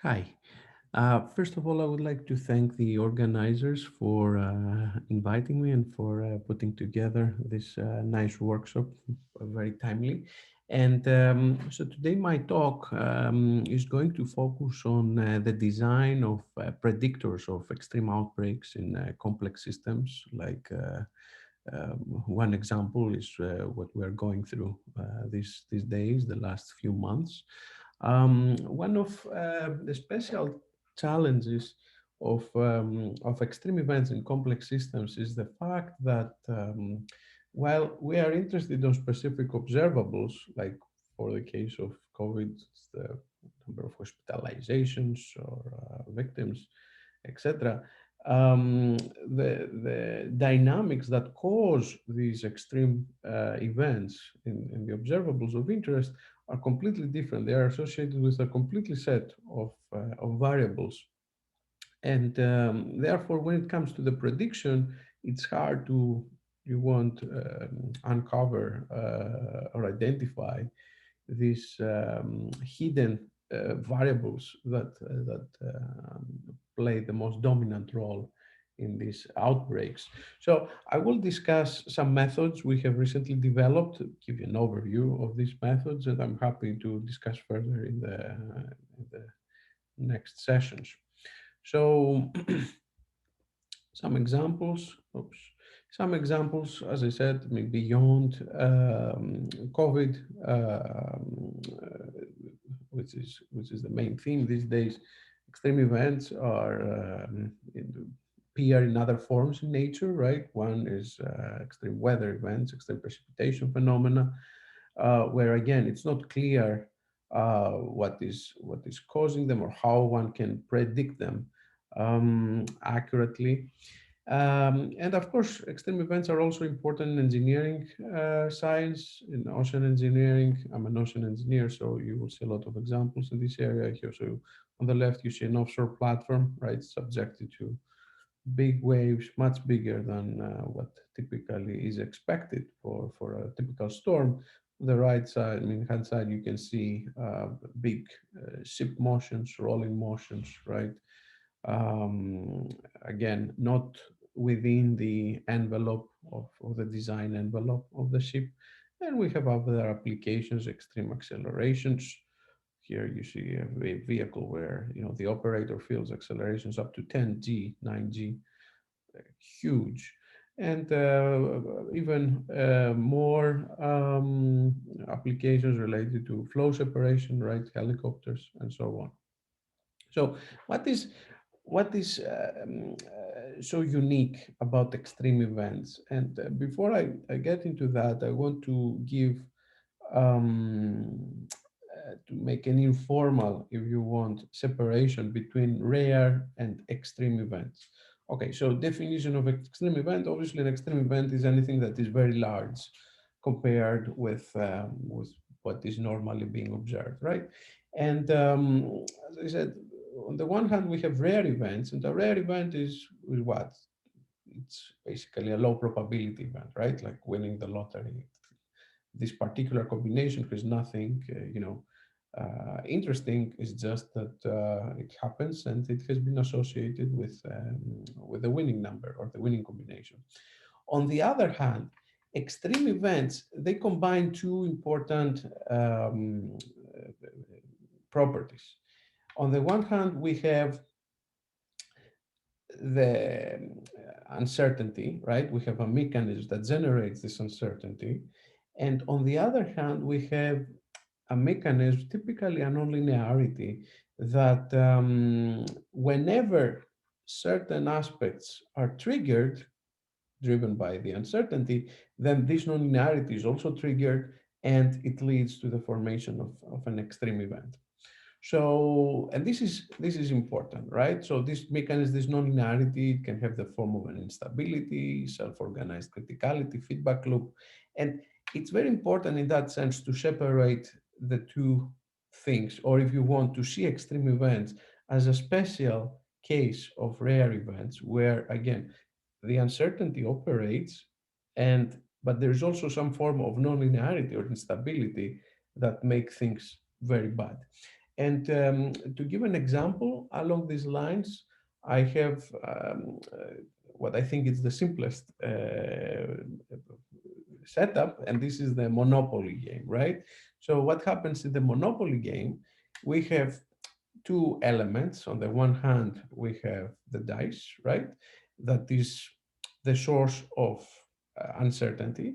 Hi. First of all, I would like to thank the organizers for inviting me and for putting together this nice workshop, very timely. And so today my talk is going to focus on the design of predictors of extreme outbreaks in complex systems. One example is what we're going through these days, the last few months. One of the special challenges of extreme events in complex systems is the fact that while we are interested in specific observables, like for the case of COVID, it's the number of hospitalizations or victims, etc. The dynamics that cause these extreme events in the observables of interest are completely different. They are associated with a completely set of variables. And therefore, when it comes to the prediction, it's hard to, you want, uncover or identify these hidden variables that play the most dominant role in these outbreaks. So I will discuss some methods we have recently developed, give you an overview of these methods, and I'm happy to discuss further in the next sessions. So some examples, oops, some examples, as I said, I mean, beyond COVID, which is the main theme these days. Extreme events are appear in other forms in nature, right? One is extreme weather events, extreme precipitation phenomena, where again it's not clear what is causing them or how one can predict them accurately. And of course, extreme events are also important in engineering science, in ocean engineering. I'm an ocean engineer, so you will see a lot of examples in this area here. So on the left, you see an offshore platform, right, subjected to big waves, much bigger than what typically is expected for a typical storm. On the right side, I mean, hand side, you can see big ship motions, rolling motions, right? um, Again, not within the envelope of the design envelope of the ship. And we have other applications, extreme accelerations. Here you see a vehicle where the operator feels accelerations up to 10G, 9G, huge. And even more applications related to flow separation, right? Helicopters and so on. So what is so unique about extreme events? And before I get into that, I want to give to make an informal, if you want, separation between rare and extreme events. Okay, so definition of extreme event. Obviously, an extreme event is anything that is very large compared with what is normally being observed, right? And as I said, on the one hand, we have rare events, and a rare event is what? It's basically a low probability event, right? Like winning the lottery. This particular combination has nothing, interesting. It's just that it happens, and it has been associated with the winning number or the winning combination. On the other hand, extreme events, they combine two important properties. On the one hand, we have the uncertainty, right? We have a mechanism that generates this uncertainty. And on the other hand, we have a mechanism, typically a nonlinearity, that whenever certain aspects are triggered, driven by the uncertainty, then this nonlinearity is also triggered, and it leads to the formation of an extreme event. So, and this is important, right? So this mechanism, this nonlinearity, can have the form of an instability, self-organized criticality, feedback loop. And it's very important in that sense to separate the two things, or if you want to see extreme events as a special case of rare events, where again, the uncertainty operates, and but there's also some form of nonlinearity or instability that make things very bad. And to give an example along these lines, I have what I think is the simplest setup, and this is the Monopoly game, right? So what happens in the Monopoly game? We have two elements. On the one hand, we have the dice, right? That is the source of uncertainty.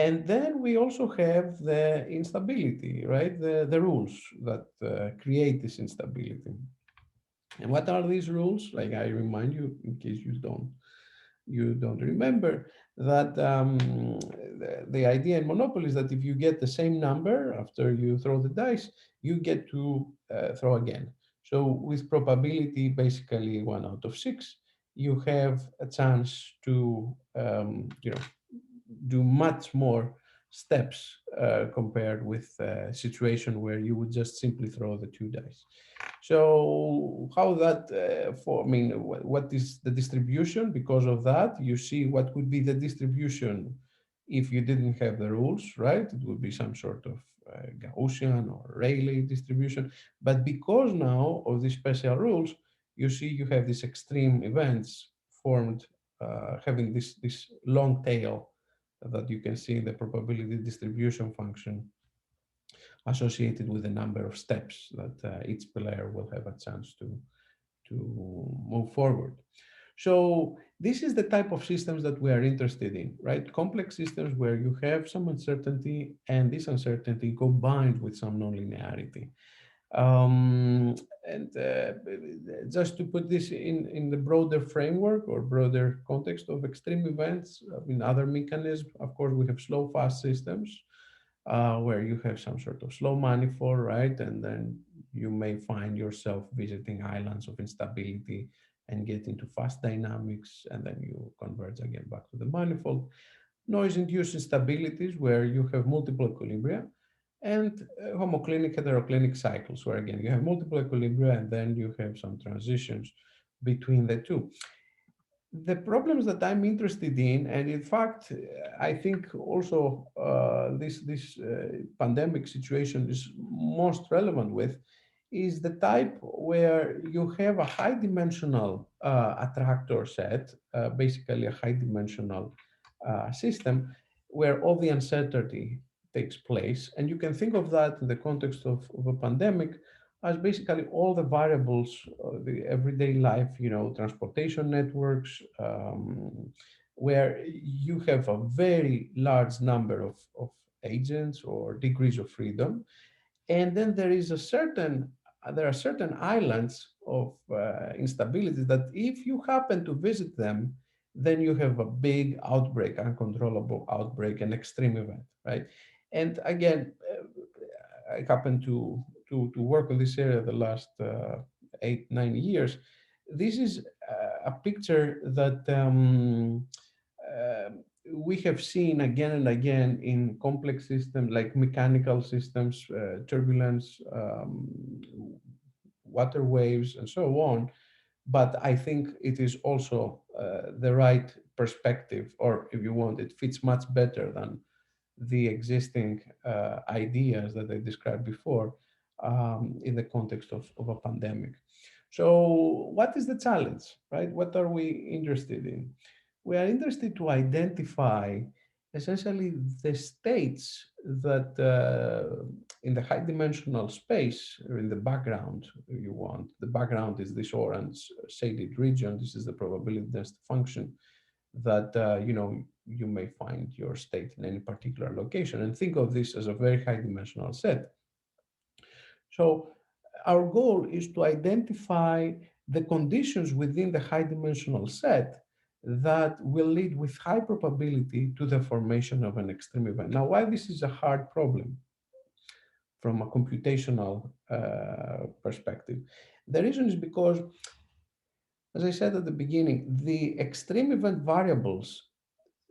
And then we also have the instability, right? The rules that create this instability. And what are these rules? Like I remind you, in case you don't remember, that the idea in Monopoly is that if you get the same number after you throw the dice, you get to throw again. So with probability, basically 1 out of 6, you have a chance to do much more steps compared with a situation where you would just simply throw the two dice. So how that I mean, what is the distribution? Because of that, you see what would be the distribution if you didn't have the rules, right? It would be some sort of Gaussian or Rayleigh distribution. But because now of these special rules, you see you have these extreme events formed, having this long tail that you can see in the probability distribution function associated with the number of steps that each player will have a chance to move forward. So this is the type of systems that we are interested in, right? Complex systems where you have some uncertainty and this uncertainty combined with some nonlinearity. Um, and just to put this in the broader framework or broader context of extreme events, in other mechanisms, of course, we have slow fast systems where you have some sort of slow manifold, right? And then you may find yourself visiting islands of instability and get into fast dynamics, and then you converge again back to the manifold. Noise-induced instabilities where you have multiple equilibria, and homoclinic heteroclinic cycles where again you have multiple equilibria and then you have some transitions between the two. The problems that I'm interested in, and in fact, I think also this pandemic situation is most relevant with, is the type where you have a high dimensional attractor set, basically a high dimensional system where all the uncertainty takes place. And you can think of that in the context of a pandemic as basically all the variables, the everyday life, transportation networks, where you have a very large number of agents or degrees of freedom. And then there are certain islands of instability that if you happen to visit them, then you have a big outbreak, uncontrollable outbreak, an extreme event, right? And again, I happen to work on this area the last 8, 9 years. This is a picture that uh, we have seen again and again in complex systems like mechanical systems, turbulence, water waves, and so on. But I think it is also the right perspective, or if you want, it fits much better than the existing ideas that I described before in the context of a pandemic. So, what is the challenge, right? What are we interested in? We are interested to identify essentially the states that in the high dimensional space or in the background, if you want, the background is this orange shaded region. This is the probability density function that you may find your state in any particular location, and think of this as a very high dimensional set. So our goal is to identify the conditions within the high dimensional set that will lead with high probability to the formation of an extreme event. Now, why this is a hard problem from a computational perspective? The reason is because, as I said at the beginning, the extreme event variables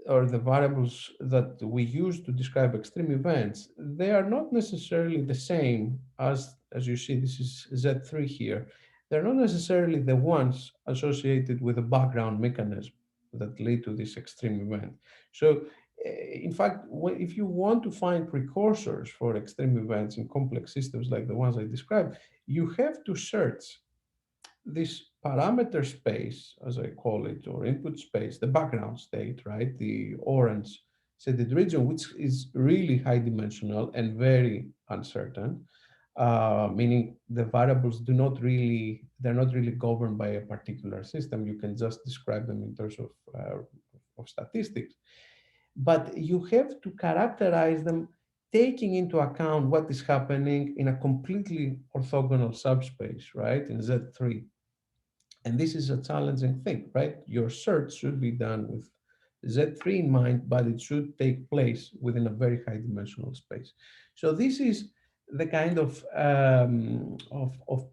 or the variables that we use to describe extreme events, they are not necessarily the same as you see, this is Z3 here. They're not necessarily the ones associated with the background mechanism that lead to this extreme event. So in fact, if you want to find precursors for extreme events in complex systems like the ones I described, you have to search this parameter space, as I call it, or input space, the background state, right? The orange shaded region, which is really high dimensional and very uncertain, meaning the variables they're not really governed by a particular system. You can just describe them in terms of statistics, but you have to characterize them taking into account what is happening in a completely orthogonal subspace, right, in Z3. And this is a challenging thing, right? Your search should be done with Z3 in mind, but it should take place within a very high dimensional space. So this is the kind of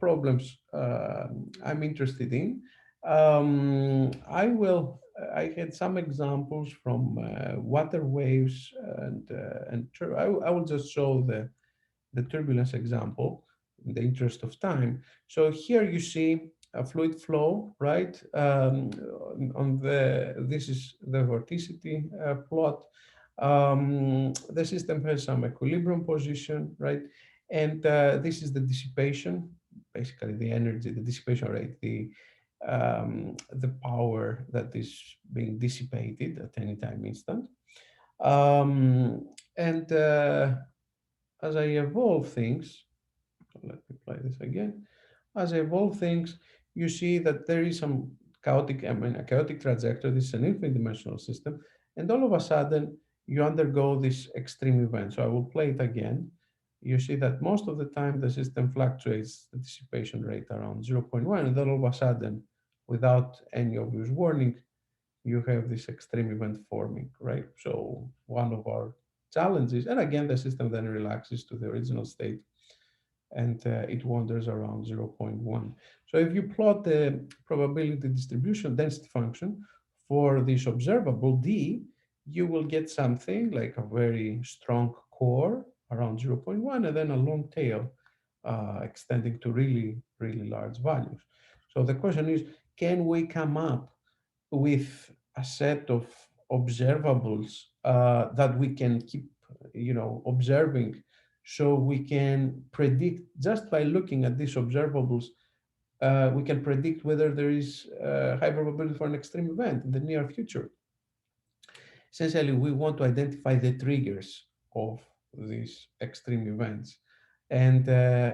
problems I'm interested in. I had some examples from water waves I will just show the turbulence example in the interest of time. So here you see a fluid flow, right? This is the vorticity plot. The system has some equilibrium position, right? And this is the dissipation, basically the energy, the dissipation rate, the power that is being dissipated at any time instant. And as I evolve things, so let me play this again. As I evolve things, you see that there is some a chaotic trajectory. This is an infinite dimensional system. And all of a sudden, you undergo this extreme event. So I will play it again. You see that most of the time the system fluctuates the dissipation rate around zero point 0.1. And then all of a sudden, without any obvious warning, you have this extreme event forming, right? So one of our challenges, and again, the system then relaxes to the original state and it wanders around zero point 0.1. So if you plot the probability distribution density function for this observable D, you will get something like a very strong core around zero point 0.1 and then a long tail extending to really, really large values. So the question is, can we come up with a set of observables that we can keep, observing, so we can predict just by looking at these observables. We can predict whether there is a high probability for an extreme event in the near future. Essentially, we want to identify the triggers of these extreme events. And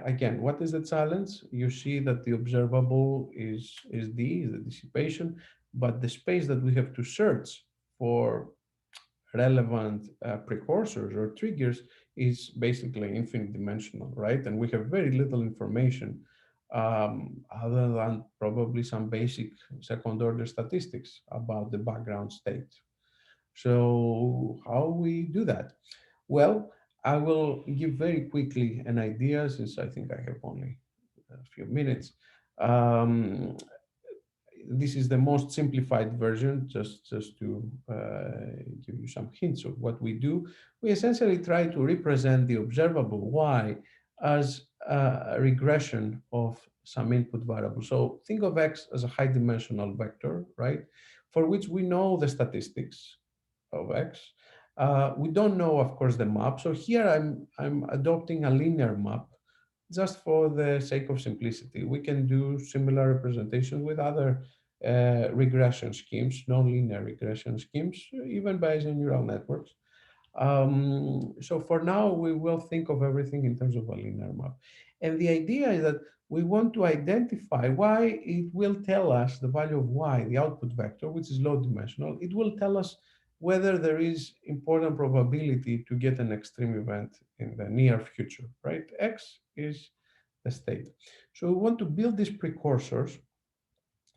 again, what is the challenge? You see that the observable is the dissipation, but the space that we have to search for relevant precursors or triggers is basically infinite dimensional, right? And we have very little information other than probably some basic second order statistics about the background state. So how we do that? Well, I will give very quickly an idea since I think I have only a few minutes. Um, this is the most simplified version, just to give you some hints of what we do. We essentially try to represent the observable y as a regression of some input variable. So think of x as a high dimensional vector, right? For which we know the statistics of x. We don't know, of course, the map. So here I'm adopting a linear map just for the sake of simplicity. We can do similar representation with other regression schemes, nonlinear regression schemes, even Bayesian neural networks. So for now, we will think of everything in terms of a linear map. And the idea is that we want to identify why it will tell us the value of y, the output vector, which is low dimensional. It will tell us whether there is important probability to get an extreme event in the near future, right? X is the state. So we want to build these precursors,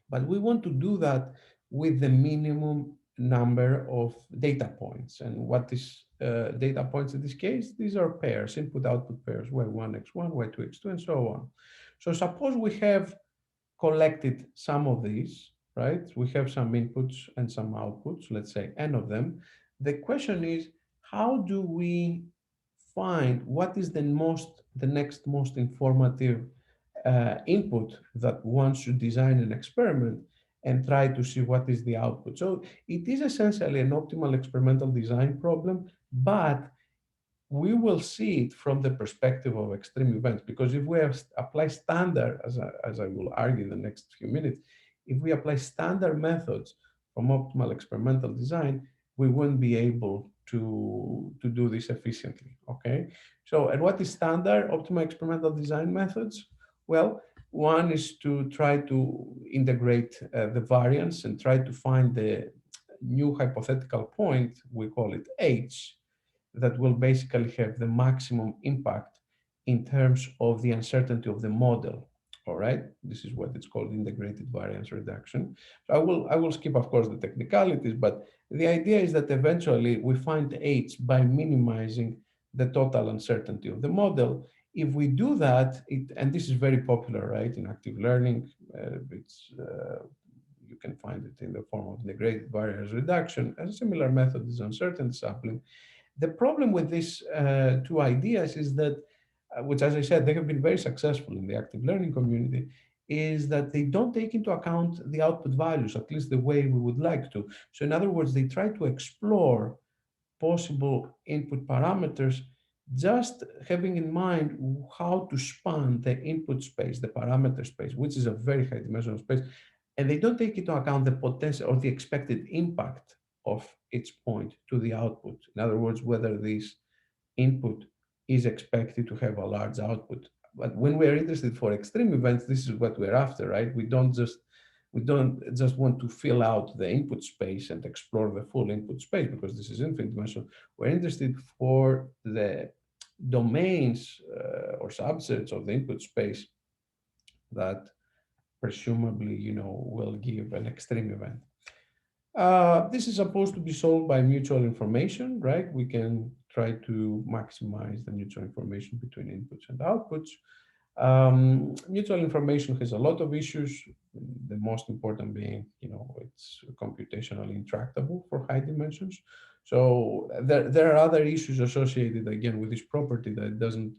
but we want to do that with the minimum number of data points. And what is data points in this case? These are pairs, input-output pairs, y1, x1, y2, x2, and so on. So suppose we have collected some of these, right? We have some inputs and some outputs, let's say n of them. The question is, how do we find what is the next most informative input that one should design an experiment? and try to see what is the output. So it is essentially an optimal experimental design problem, but we will see it from the perspective of extreme events, because if we apply standard, as I will argue in the next few minutes, if we apply standard methods from optimal experimental design, we wouldn't be able to do this efficiently, okay? So, and what is standard optimal experimental design methods? Well, one is to try to integrate the variance and try to find the new hypothetical point, we call it H, that will basically have the maximum impact in terms of the uncertainty of the model. All right, this is what it's called integrated variance reduction. So I will skip, of course, the technicalities, but the idea is that eventually we find H by minimizing the total uncertainty of the model. If we do that, and this is very popular, right, in active learning, you can find it in the form of integrated variance reduction. A similar method is uncertainty sampling. The problem with these two ideas is that, which, as I said, they have been very successful in the active learning community, is that they don't take into account the output values, at least the way we would like to. So, in other words, they try to explore possible input parameters, just having in mind how to span the input space, the parameter space, which is a very high dimensional space, and they don't take into account the potential or the expected impact of each point to the output. In other words, whether this input is expected to have a large output. But when we're interested for extreme events, this is what we're after, right? We don't just want to fill out the input space and explore the full input space, because this is infinite dimensional. We're interested for the domains or subsets of the input space that presumably, will give an extreme event. This is supposed to be solved by mutual information, right? We can try to maximize the mutual information between inputs and outputs. Mutual information has a lot of issues. The most important being, it's computationally intractable for high dimensions. So there are other issues associated again with this property that doesn't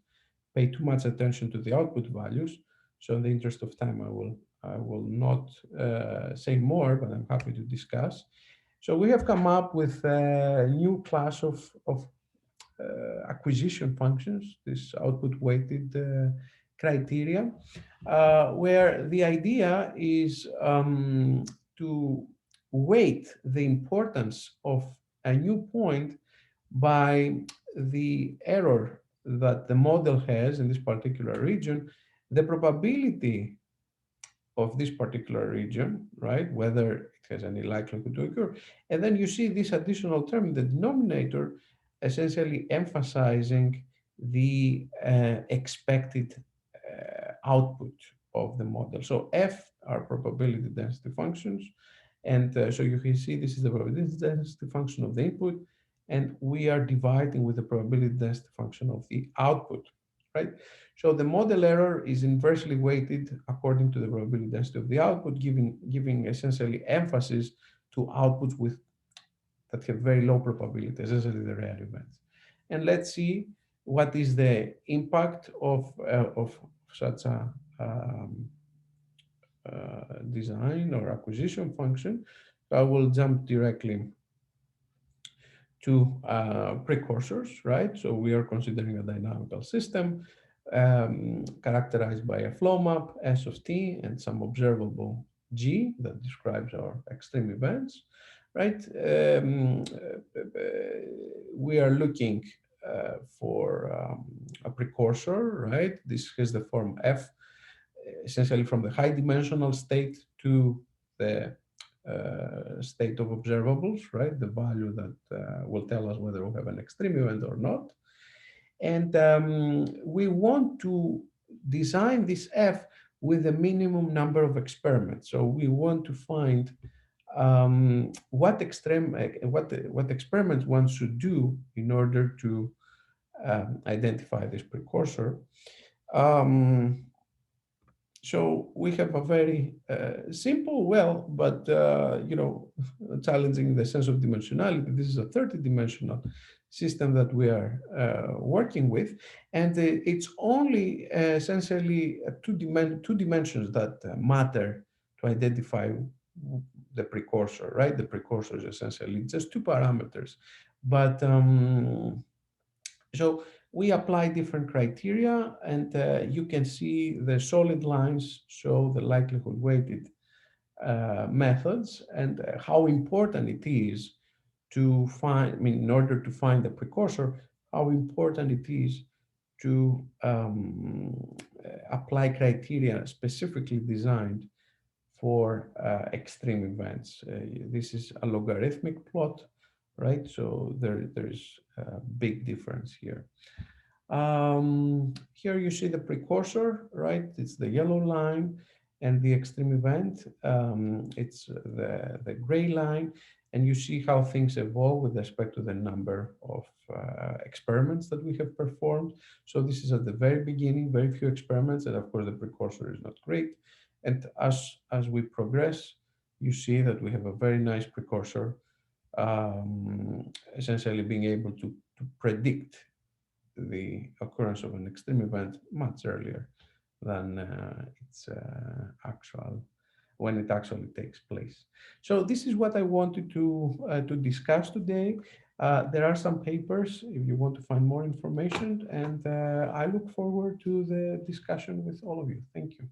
pay too much attention to the output values. So in the interest of time, I will not say more, but I'm happy to discuss. So we have come up with a new class of acquisition functions, this output weighted criteria, where the idea is to weight the importance of a new point by the error that the model has in this particular region, the probability of this particular region, right? Whether it has any likelihood to occur. And then you see this additional term in the denominator, essentially emphasizing the expected output of the model. So F are probability density functions. And so you can see this is the probability density function of the input, and we are dividing with the probability density function of the output, right? So the model error is inversely weighted according to the probability density of the output, giving essentially emphasis to outputs that have very low probability, essentially the rare events. And let's see what is the impact of such a design or acquisition function. So I will jump directly to precursors, right? So we are considering a dynamical system characterized by a flow map, S of t, and some observable G that describes our extreme events, right? We are looking for a precursor, right? This has the form F, essentially from the high dimensional state to the state of observables, right? The value that will tell us whether we have an extreme event or not. And we want to design this F with a minimum number of experiments. So we want to find what experiments one should do in order to identify this precursor. So we have a very simple, but challenging in the sense of dimensionality. This is a 30-dimensional system that we are working with, and it's only essentially two dimensions that matter to identify the precursor, right? The precursor is essentially just two parameters. But so we apply different criteria, and you can see the solid lines show the likelihood weighted methods, and how important it is to find, I mean, in order to find the precursor, how important it is to apply criteria specifically designed for extreme events. This is a logarithmic plot, right? So there's a big difference here. Here you see the precursor, right? It's the yellow line, and the extreme event, it's the gray line, and you see how things evolve with respect to the number of experiments that we have performed. So this is at the very beginning, very few experiments, and of course the precursor is not great. And as we progress, you see that we have a very nice precursor, essentially being able to predict the occurrence of an extreme event much earlier than its actual when it actually takes place. So this is what I wanted to discuss today. There are some papers if you want to find more information, and I look forward to the discussion with all of you. Thank you.